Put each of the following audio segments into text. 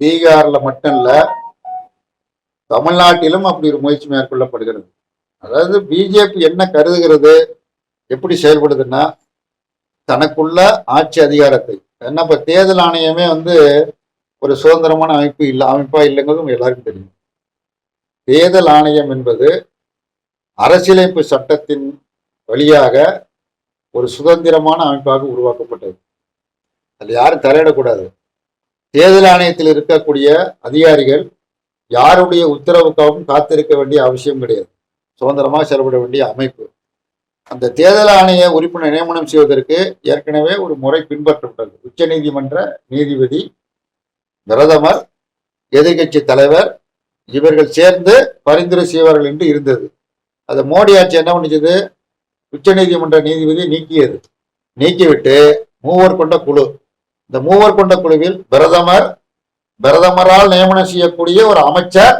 பீகார்ல மட்டும் இல்ல, தமிழ்நாட்டிலும் அப்படி ஒரு முயற்சி மேற்கொள்ளப்படுகிறது. அதாவது பிஜேபி என்ன கருதுகிறது, எப்படி செயல்படுதுன்னா, தனக்குள்ள ஆட்சி அதிகாரத்தை, என்ன இப்ப தேர்தல் ஆணையமே ஒரு சுதந்திரமான அமைப்பா இல்லைங்கிறதும் எல்லாருக்கும் தெரியும். தேர்தல் ஆணையம் என்பது அரசியலமைப்பு சட்டத்தின் வழியாக ஒரு சுதந்திரமான அமைப்பாக உருவாக்கப்பட்டது. அதில் யாரும் தலையிடக்கூடாது. தேர்தல் ஆணையத்தில் இருக்கக்கூடிய அதிகாரிகள் யாருடைய உத்தரவுக்காகவும் காத்திருக்க வேண்டிய அவசியம் கிடையாது. சுதந்திரமாக செயல்பட வேண்டிய அமைப்பு. அந்த தேர்தல் ஆணைய உறுப்பினர் நியமனம் செய்வதற்கு ஏற்கனவே ஒரு முறை பின்பற்றப்பட்டது. உச்ச நீதிமன்ற நீதிபதி, பிரதமர், எதிர்கட்சி தலைவர் இவர்கள் சேர்ந்து பரிந்துரை செய்வார்கள் என்று இருந்தது. அதை மோடி ஆட்சி என்ன பண்ணிச்சது, உச்ச நீதிமன்ற நீதிபதி நீக்கிவிட்டு மூவர் கொண்ட குழு, இந்த மூவர் கொண்ட குழுவில் பிரதமரால் நியமனம் செய்யக்கூடிய ஒரு அமைச்சர்,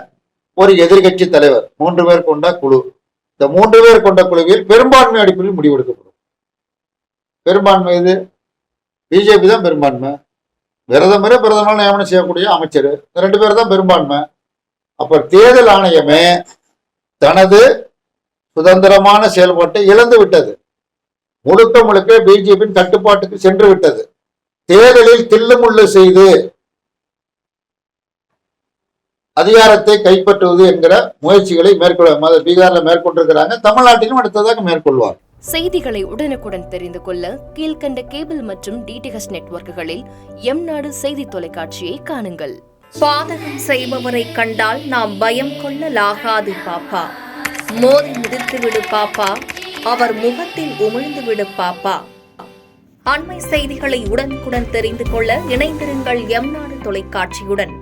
ஒரு எதிர்கட்சி தலைவர், 3 பேர் கொண்ட குழு. இந்த 3 பேர் கொண்ட குழுவில் பெரும்பான்மை அடிப்படையில் முடிவெடுக்கப்படும். பெரும்பான்மை இது பிஜேபி தான் பெரும்பான்மை. பிரதமரால் நியமனம் செய்யக்கூடிய அமைச்சர், இந்த 2 பேர் தான் பெரும்பான்மை. அப்ப தேர்தல் ஆணையமே தனது சுதந்திரமான செயல்பாட்டை இழந்து விட்டது. முழுக்க பிஜேபியின் கட்டுப்பாட்டுக்கு சென்று விட்டது. தேர்தலில் தில்லுமுள்ளு செய்து அதிகாரத்தை கைப்பற்றுவது என்கிற முயற்சிகளை பீகார்ல மேற்கொண்டிருக்கிறாங்க. தமிழ்நாட்டிலும் அடுத்ததாக மேற்கொள்வார். செய்திகளை உடனுக்குடன் தெரிந்து கொள்ள கீழ்கண்ட கேபிள் மற்றும் டிடிஹெச் நெட்வொர்க்குகளில் எம்நாடு செய்தி தொலைக்காட்சியை காணுங்கள். பாதகம் செய்பவரை கண்டால் நாம் பயம் கொள்ளலாகாது பாப்பா. மோதி மிதித்து விடு பாப்பா, அவர் முகத்தில் உமிழ்ந்து விடு பாப்பா. அண்மை செய்திகளை உடனுக்குடன் தெரிந்து கொள்ள இணைந்திருங்கள் எம்நாடு தொலைக்காட்சியுடன்.